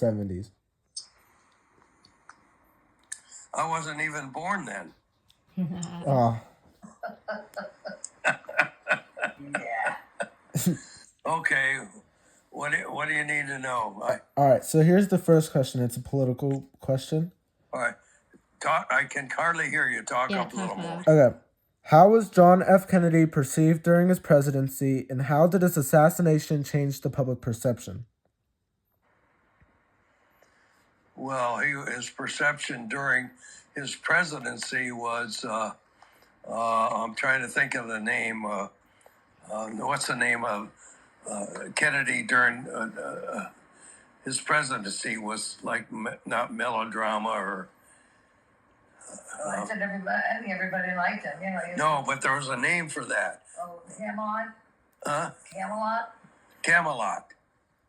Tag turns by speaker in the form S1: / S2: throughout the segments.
S1: 70s.
S2: I wasn't even born then.
S1: Oh,
S3: Yeah.
S2: Okay, what do you need to know?
S1: all right. So here's the first question. It's a political question.
S2: All right, talk. I can hardly hear you. Talk
S4: Yeah,
S2: up a little
S4: talk
S2: more.
S4: loud.
S1: Okay. How was John F. Kennedy perceived during his presidency, and how did his assassination change the public perception?
S2: Well, his perception during his presidency was, I'm trying to think of the name. What's the name of Kennedy during his presidency was like not melodrama or.
S3: I said everybody. I think everybody liked him. You know.
S2: No, but there was a name for that.
S3: Oh, Camelot.
S2: Huh?
S3: Camelot.
S2: Camelot.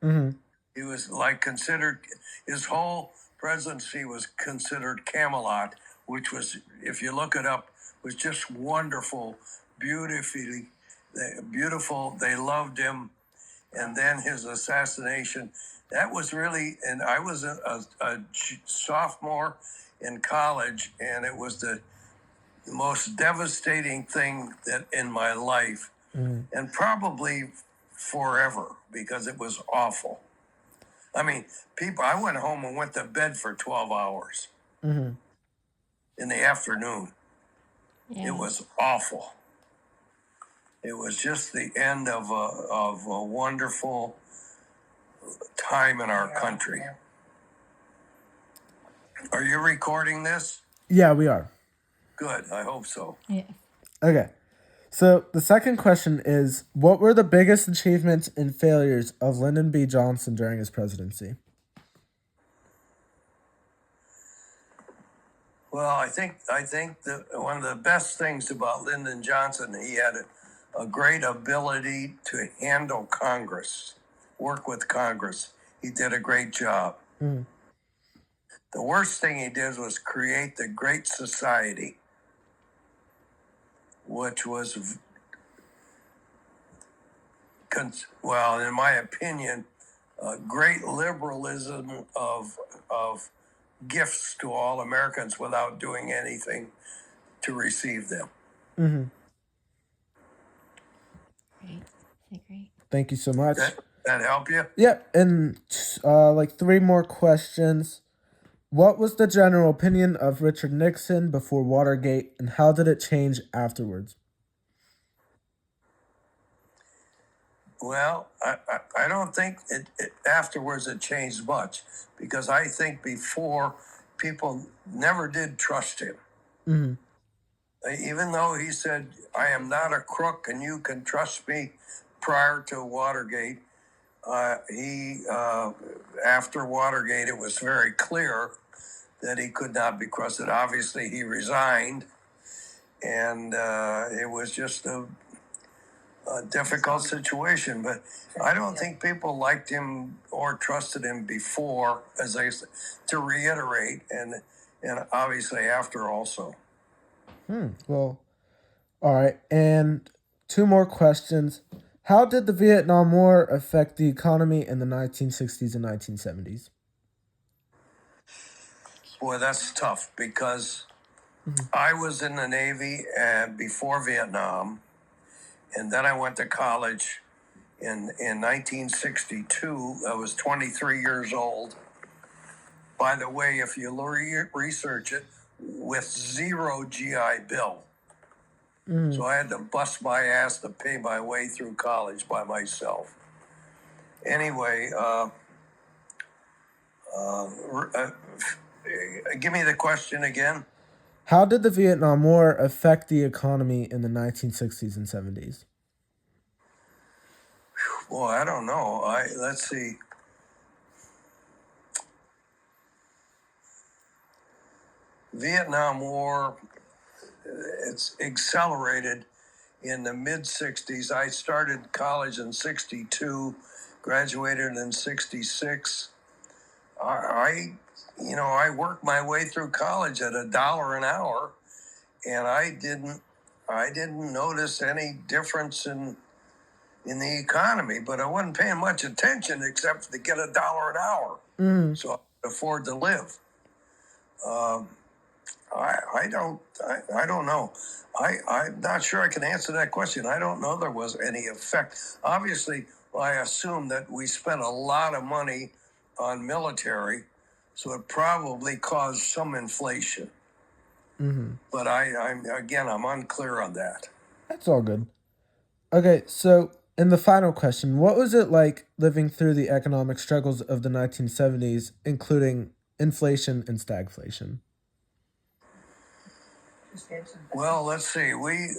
S1: Mm-hmm.
S2: He was like considered, his whole presidency was considered Camelot, which was, if you look it up, was just wonderful, beautiful. They loved him. And then his assassination, that was really, and I was a sophomore in college, and it was the most devastating thing that in my life, and probably forever, because it was awful. I mean, I went home and went to bed for 12 hours in the afternoon.
S4: Yeah.
S2: It was awful. It was just the end of a wonderful time in our country.
S3: Yeah.
S2: Are you recording this?
S1: Yeah, we are.
S2: Good, I hope so.
S4: Yeah.
S1: Okay. So the second question is, what were the biggest achievements and failures of Lyndon B. Johnson during his presidency?
S2: Well, I think that one of the best things about Lyndon Johnson, he had a great ability to handle Congress, work with Congress. He did a great job. The worst thing he did was create the Great Society, which was, well, in my opinion, a great liberalism of gifts to all Americans without doing anything to receive them.
S4: Great. Okay, great.
S1: Thank you so much.
S2: That help you?
S1: Yep, and like 3 more questions. What was the general opinion of Richard Nixon before Watergate, and how did it change afterwards?
S2: Well, I don't think afterwards it changed much, because I think before people never did trust him. Even though he said, I am not a crook and you can trust me prior to Watergate, after Watergate, it was very clear that he could not be trusted. Obviously, he resigned, and it was just a difficult situation. But I don't think people liked him or trusted him before, as I said, to reiterate, and obviously after also.
S1: Well, all right, and 2 more questions. How did the Vietnam War affect the economy in the 1960s and 1970s?
S2: Boy, that's tough, because I was in the Navy before Vietnam, and then I went to college in 1962. I was 23 years old. By the way, if you research it, with 0 GI Bill. So I had to bust my ass to pay my way through college by myself. Anyway, give me the question again.
S1: How did the Vietnam War affect the economy in the 1960s and 70s?
S2: Well, I don't know. Let's see. Vietnam War, it's accelerated in the mid 60s. I started college in 62, graduated in 66. I worked my way through college at $1 an hour, and I didn't notice any difference in in the economy, but I wasn't paying much attention except to get $1 an hour, so I could afford to live. I don't know. I'm not sure I can answer that question. I don't know there was any effect. Obviously, I assume that we spent a lot of money on military, so it probably caused some inflation. But I'm unclear on that.
S1: That's all good. Okay, so in the final question, what was it like living through the economic struggles of the 1970s, including inflation and stagflation?
S3: Just answer that.
S2: Well, let's see. We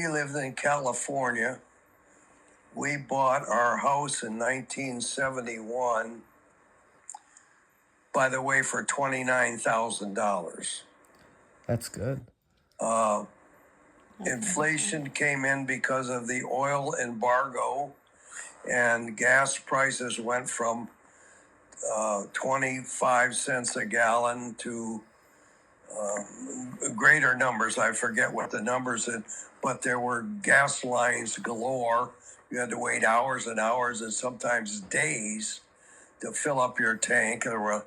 S2: lived in California. We bought our house in 1971, by the way, for $29,000.
S1: That's good.
S2: Inflation came in because of the oil embargo, and gas prices went from 25 cents a gallon to greater numbers. I forget what the numbers are, but there were gas lines galore. You had to wait hours and hours and sometimes days to fill up your tank. There were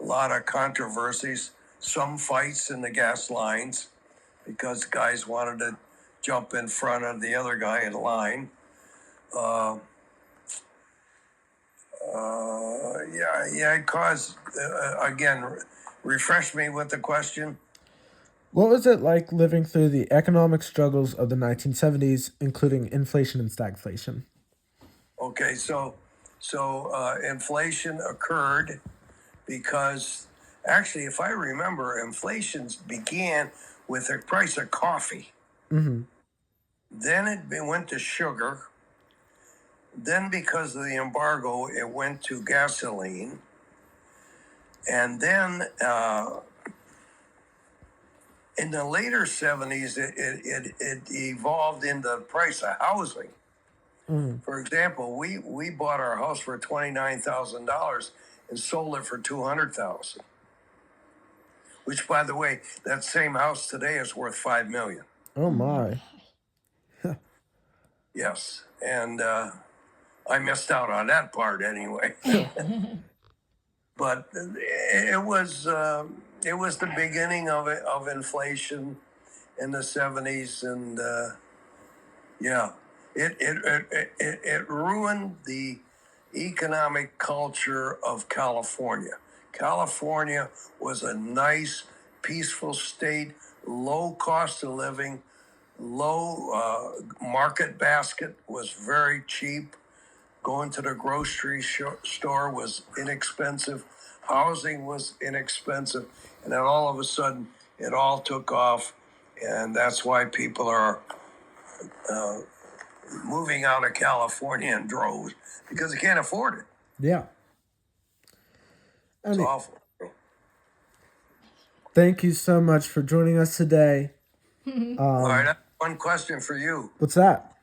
S2: a lot of controversies, some fights in the gas lines because guys wanted to jump in front of the other guy in line. It caused, again, refresh me with the question.
S1: What was it like living through the economic struggles of the 1970s, including inflation and stagflation?
S2: Okay, so inflation occurred because actually, if I remember, inflation began with the price of coffee.
S1: Mm-hmm.
S2: Then it went to sugar. Then, because of the embargo, it went to gasoline. And then in the later 70s, it evolved into the price of housing.
S1: Mm-hmm.
S2: For example, we bought our house for $29,000 and sold it for $200,000. Which, by the way, that same house today is worth $5 million.
S1: Oh my.
S2: Yes, and I missed out on that part anyway. But it was the beginning of inflation in the 70s, and it ruined the economic culture of California. California was a nice, peaceful state, low cost of living, low market basket was very cheap. Going to the grocery store was inexpensive. Housing was inexpensive. And then all of a sudden, it all took off. And that's why people are moving out of California in droves because they can't afford it.
S1: Yeah.
S2: It's awful.
S1: Thank you so much for joining us today.
S2: All right, I have one question for you.
S1: What's that?